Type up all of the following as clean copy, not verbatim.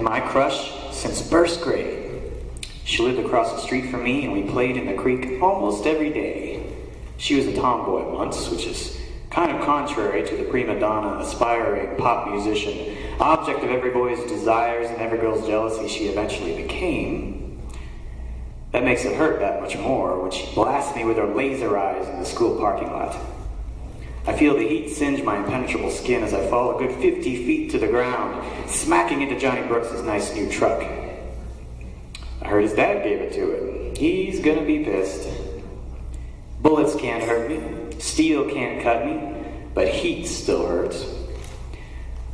been my crush since first grade. She lived across the street from me, and we played in the creek almost every day. She was a tomboy once, which is kind of contrary to the prima donna, aspiring pop musician, object of every boy's desires and every girl's jealousy she eventually became. That makes it hurt that much more when she blasts me with her laser eyes in the school parking lot. I feel the heat singe my impenetrable skin as I fall a good 50 feet to the ground, smacking into Johnny Brooks' nice new truck. I heard his dad gave it to him. He's gonna be pissed. Bullets can't hurt me, steel can't cut me, but heat still hurts.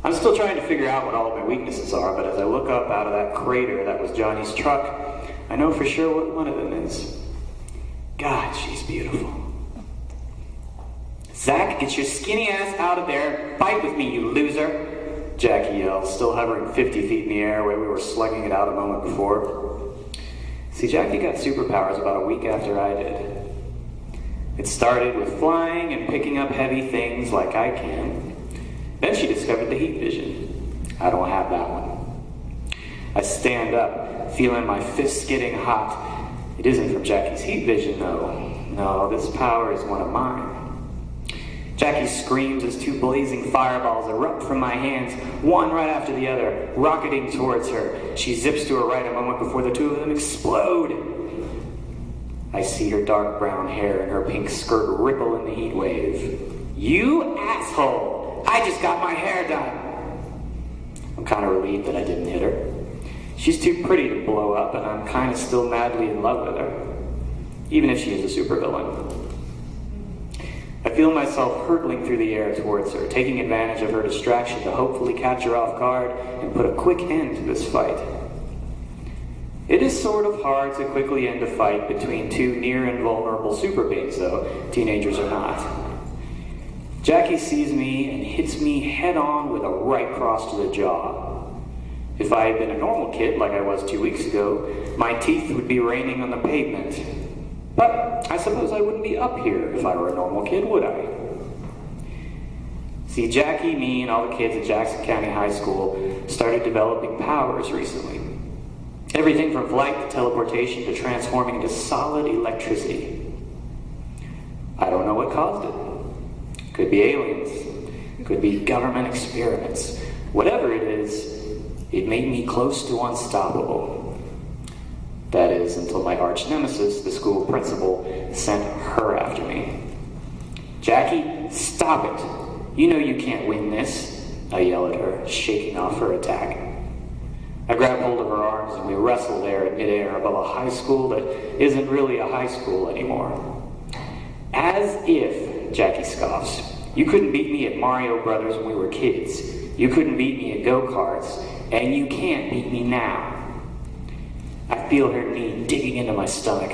I'm still trying to figure out what all of my weaknesses are, but as I look up out of that crater that was Johnny's truck, I know for sure what one of them is. God, she's beautiful. Zach, get your skinny ass out of there and fight with me, you loser, Jackie yelled, still hovering 50 feet in the air where we were slugging it out a moment before. See, Jackie got superpowers about a week after I did. It started with flying and picking up heavy things like I can. Then she discovered the heat vision. I don't have that one. I stand up, feeling my fists getting hot. It isn't from Jackie's heat vision, though. No, this power is one of mine. Jackie screams as two blazing fireballs erupt from my hands, one right after the other, rocketing towards her. She zips to her right a moment before the two of them explode. I see her dark brown hair and her pink skirt ripple in the heat wave. You asshole! I just got my hair done! I'm kind of relieved that I didn't hit her. She's too pretty to blow up, and I'm kind of still madly in love with her, even if she is a supervillain. I feel myself hurtling through the air towards her, taking advantage of her distraction to hopefully catch her off guard and put a quick end to this fight. It is sort of hard to quickly end a fight between two near invulnerable super beings, though. Teenagers are not. Jackie sees me and hits me head on with a right cross to the jaw. If I had been a normal kid like I was 2 weeks ago, my teeth would be raining on the pavement. But I suppose I wouldn't be up here if I were a normal kid, would I? See, Jackie, me, and all the kids at Jackson County High School started developing powers recently. Everything from flight to teleportation to transforming into solid electricity. I don't know what caused it. Could be aliens. Could be government experiments. Whatever it is, it made me close to unstoppable. That is, until my arch nemesis, the school principal, sent her after me. Jackie, stop it. You know you can't win this, I yell at her, shaking off her attack. I grab hold of her arms and we wrestle there in midair above a high school that isn't really a high school anymore. As if, Jackie scoffs, you couldn't beat me at Mario Brothers when we were kids. You couldn't beat me at go-karts, and you can't beat me now. I feel her knee digging into my stomach.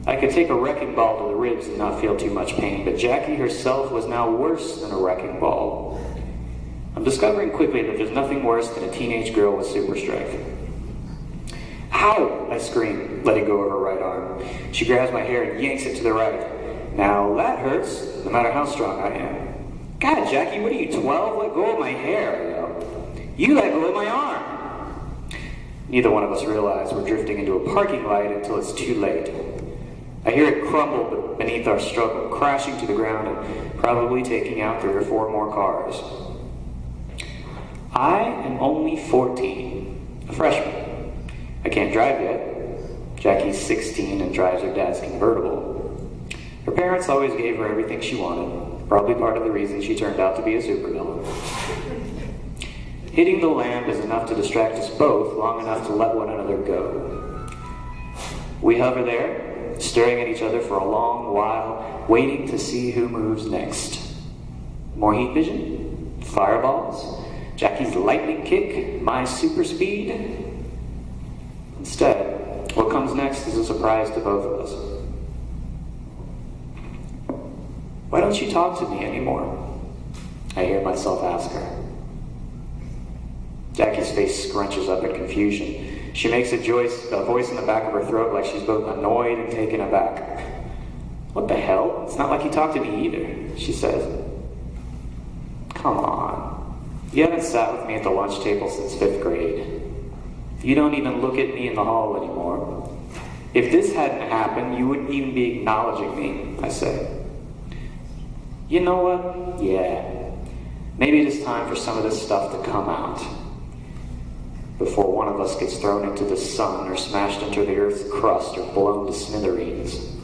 I could take a wrecking ball to the ribs and not feel too much pain, but Jackie herself was now worse than a wrecking ball. I'm discovering quickly that there's nothing worse than a teenage girl with super strength. Ow! I scream, letting go of her right arm. She grabs my hair and yanks it to the right. Now that hurts, no matter how strong I am. God, Jackie, what are you, 12? Let go of my hair, I yell. You let go of my arm! Neither one of us realize we're drifting into a parking light until it's too late. I hear it crumble beneath our struggle, crashing to the ground and probably taking out 3 or 4 more cars. I am only 14, a freshman. I can't drive yet. Jackie's 16 and drives her dad's convertible. Her parents always gave her everything she wanted, probably part of the reason she turned out to be a supervillain. Hitting the lamp is enough to distract us both, long enough to let one another go. We hover there, staring at each other for a long while, waiting to see who moves next. More heat vision? Fireballs? Jackie's lightning kick? My super speed? Instead, what comes next is a surprise to both of us. Why don't you talk to me anymore? I hear myself ask her. Jackie's face scrunches up in confusion. She makes a voice in the back of her throat like she's both annoyed and taken aback. What the hell? It's not like you talk to me either, she says. Come on. You haven't sat with me at the lunch table since 5th grade. You don't even look at me in the hall anymore. If this hadn't happened, you wouldn't even be acknowledging me, I say. You know what? Yeah. Maybe it is time for some of this stuff to come out before one of us gets thrown into the sun or smashed into the earth's crust or blown to smithereens.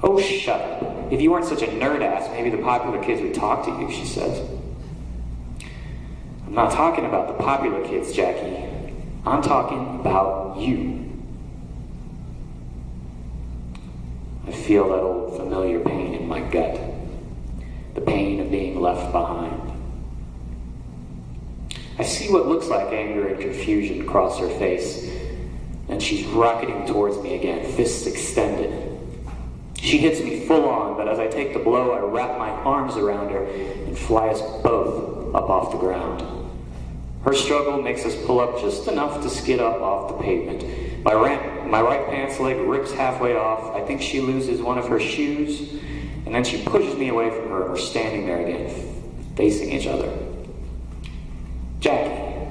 Oh, shut up. If you weren't such a nerd ass, maybe the popular kids would talk to you, she says. I'm not talking about the popular kids, Jackie. I'm talking about you. I feel that old familiar pain in my gut. The pain of being left behind. I see what looks like anger and confusion cross her face, and she's rocketing towards me again, fists extended. She hits me full on, but as I take the blow, I wrap my arms around her and fly us both up off the ground. Her struggle makes us pull up just enough to skid up off the pavement. My right pants leg rips halfway off. I think she loses one of her shoes, and then she pushes me away from her, and we're standing there again, facing each other. Jackie,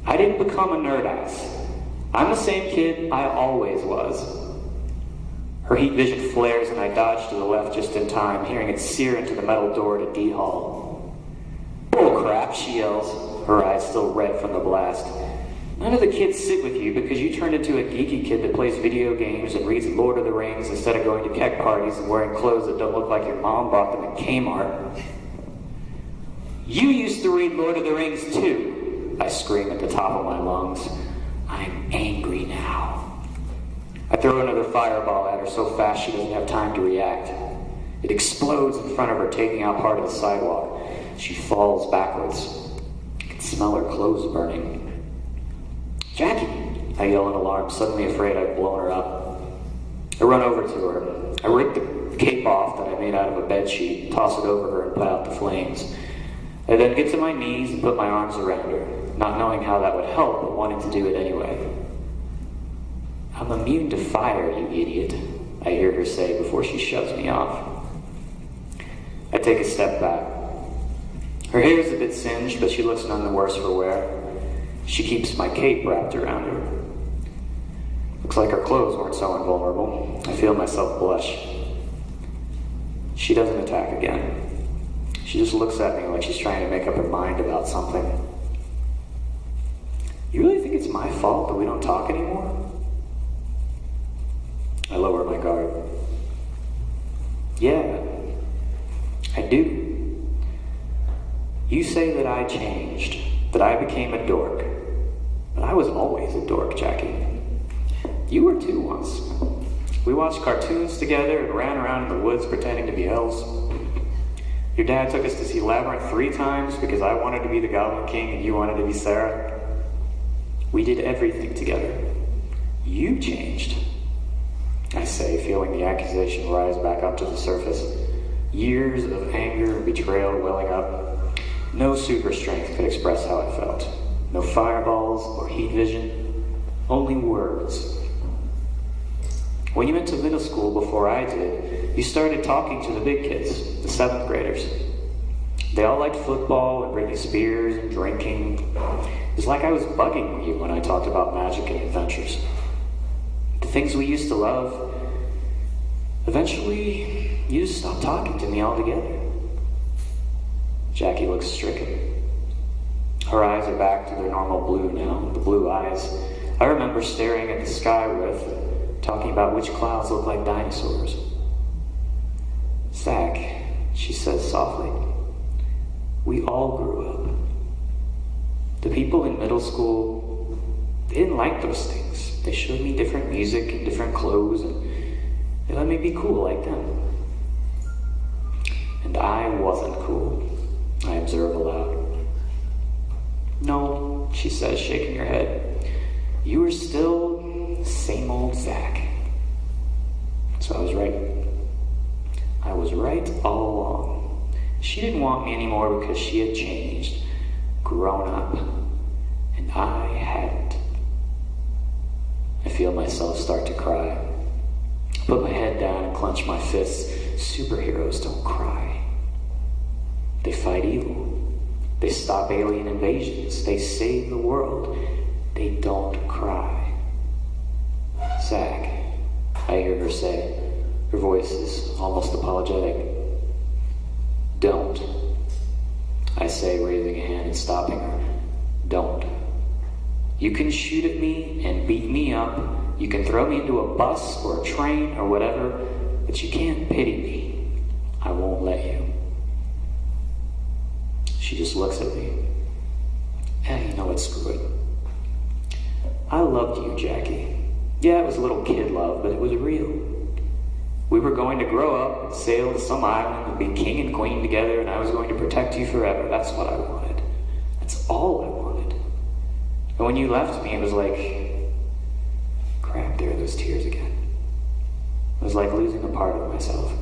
I didn't become a nerd ass. I'm the same kid I always was. Her heat vision flares and I dodge to the left just in time, hearing it sear into the metal door to D Hall. Bull crap, she yells, her eyes still red from the blast. None of the kids sit with you because you turned into a geeky kid that plays video games and reads Lord of the Rings instead of going to keg parties and wearing clothes that don't look like your mom bought them at Kmart. You used to read Lord of the Rings too, I scream at the top of my lungs. I'm angry now. I throw another fireball at her so fast she doesn't have time to react. It explodes in front of her, taking out part of the sidewalk. She falls backwards. I can smell her clothes burning. Jackie, I yell in alarm, suddenly afraid I've blown her up. I run over to her. I rip the cape off that I made out of a bedsheet, toss it over her, and put out the flames. I then get to my knees and put my arms around her, not knowing how that would help, but wanting to do it anyway. I'm immune to fire, you idiot, I hear her say before she shoves me off. I take a step back. Her hair is a bit singed, but she looks none the worse for wear. She keeps my cape wrapped around her. Looks like her clothes weren't so invulnerable. I feel myself blush. She doesn't attack again. She just looks at me like she's trying to make up her mind about something. You really think it's my fault that we don't talk anymore? I lower my guard. Yeah, I do. You say that I changed, that I became a dork. But I was always a dork, Jackie. You were too once. We watched cartoons together and ran around in the woods pretending to be elves. Your dad took us to see Labyrinth 3 times because I wanted to be the Goblin King and you wanted to be Sarah. We did everything together. You changed, I say, feeling the accusation rise back up to the surface. Years of anger and betrayal welling up. No super strength could express how I felt. No fireballs or heat vision. Only words. When you went to middle school before I did, you started talking to the big kids, the 7th graders. They all liked football and Britney Spears and drinking. It was like I was bugging you when I talked about magic and adventures. The things we used to love. Eventually, you just stopped talking to me altogether. Jackie looks stricken. Her eyes are back to their normal blue now, the blue eyes. I remember staring at the sky with, talking about which clouds look like dinosaurs. Zach, she says softly, we all grew up. The people in middle school, they didn't like those things. They showed me different music and different clothes, and they let me be cool like them. And I wasn't cool, I observe aloud. No, she says, shaking her head. You were still same old Zach. So I was right. I was right all along. She didn't want me anymore because she had changed, grown up, and I hadn't. I feel myself start to cry. I put my head down and clench my fists. Superheroes don't cry. They fight evil. They stop alien invasions. They save the world. They don't cry. Zach, I hear her say. Her voice is almost apologetic. Don't. I say, raising a hand and stopping her. Don't. You can shoot at me and beat me up. You can throw me into a bus or a train or whatever, but you can't pity me. I won't let you. She just looks at me. You know what, screw it. I loved you, Jackie. Yeah, it was a little kid love, but it was real. We were going to grow up and sail to some island and be king and queen together, and I was going to protect you forever. That's what I wanted. That's all I wanted. And when you left me, it was like, crap, there are those tears again. It was like losing a part of myself.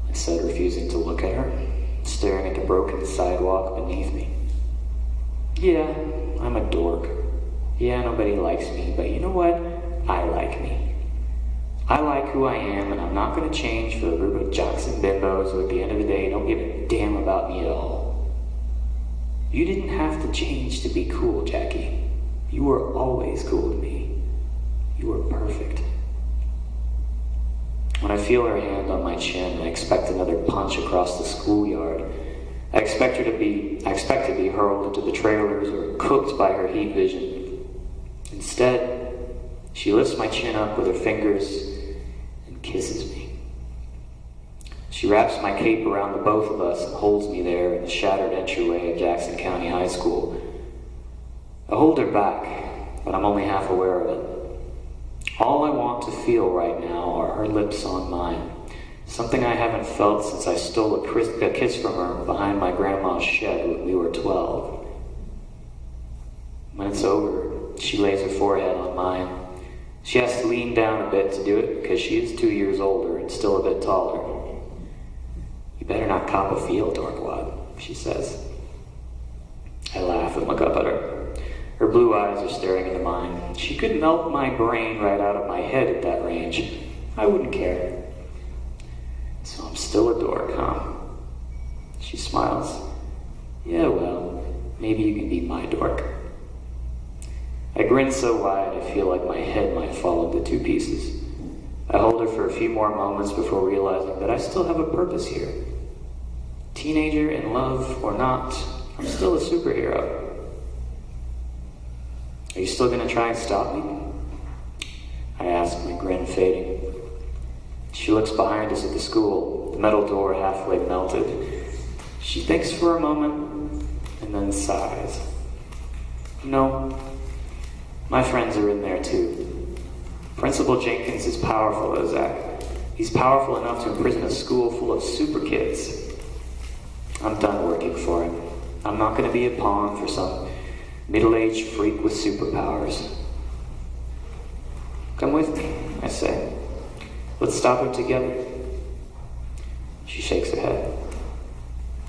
I said, refusing to look at her, staring at the broken sidewalk beneath me. Yeah, I'm a dork. Yeah, nobody likes me, but you know what? I like me. I like who I am, and I'm not going to change for a group of jocks and bimbos who at the end of the day don't give a damn about me at all. You didn't have to change to be cool, Jackie. You were always cool to me. You were perfect. When I feel her hand on my chin, I expect another punch across the schoolyard. I expect to be hurled into the trailers or cooked by her heat vision. Instead, she lifts my chin up with her fingers and kisses me. She wraps my cape around the both of us and holds me there in the shattered entryway of Jackson County High School. I hold her back, but I'm only half aware of it. All I want to feel right now are her lips on mine, something I haven't felt since I stole a kiss from her behind my grandma's shed when we were 12. When it's over, she lays her forehead on mine. She has to lean down a bit to do it because she is 2 years older and still a bit taller. You better not cop a feel, dorkwad, she says. I laugh and look up at her. Her blue eyes are staring into mine. She could melt my brain right out of my head at that range. I wouldn't care. So I'm still a dork, huh? She smiles. Yeah, well, maybe you can be my dork. I grin so wide I feel like my head might fall into two pieces. I hold her for a few more moments before realizing that I still have a purpose here. Teenager in love or not, I'm still a superhero. Are you still going to try and stop me? I ask, my grin fading. She looks behind us at the school, the metal door halfway melted. She thinks for a moment and then sighs. No, my friends are in there too. Principal Jenkins is powerful, though, Zach. He's powerful enough to imprison a school full of super kids. I'm done working for him. I'm not going to be a pawn for some middle-aged freak with superpowers. Come with me, I say. Let's stop it together. She shakes her head.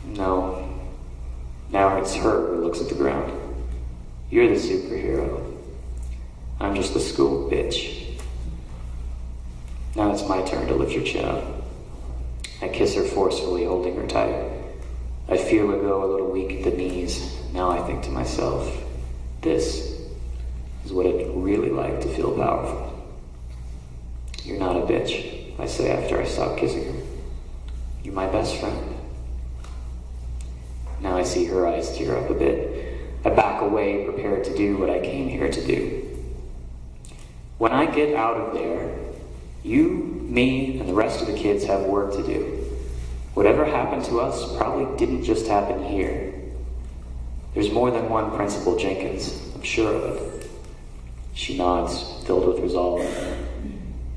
No. Now it's her who looks at the ground. You're the superhero. I'm just the school bitch. Now it's my turn to lift your chin up. I kiss her forcefully, holding her tight. I feel her go a little weak at the knees. Now I think to myself, this is what it'd really like to feel powerful. You're not a bitch, I say after I stop kissing her. You're my best friend. Now I see her eyes tear up a bit. I back away, prepared to do what I came here to do. When I get out of there, you, me, and the rest of the kids have work to do. Whatever happened to us probably didn't just happen here. There's more than one Principal Jenkins, I'm sure of it. She nods, filled with resolve.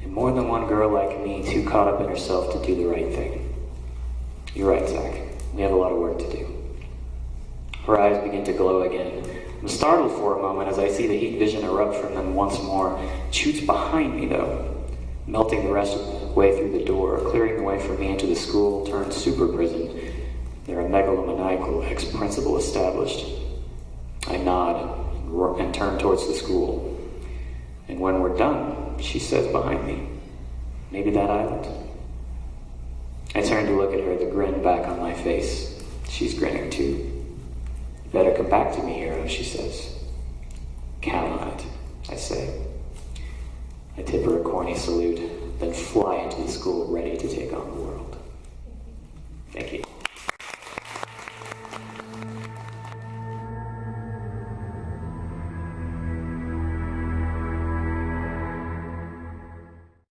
And more than one girl like me too caught up in herself to do the right thing. You're right, Zach. We have a lot of work to do. Her eyes begin to glow again. I'm startled for a moment as I see the heat vision erupt from them once more. It shoots behind me, though, melting the rest of the way through the door, clearing the way for me into the school turned super prison. There a megalomaniacal ex-principal established. I nod and turn towards the school. And when we're done, she says behind me, maybe that island. I turn to look at her, the grin back on my face. She's grinning too. Better come back to me, hero, she says. Count on it, I say. I tip her a corny salute, then fly into the school ready to take on the world. Thank you.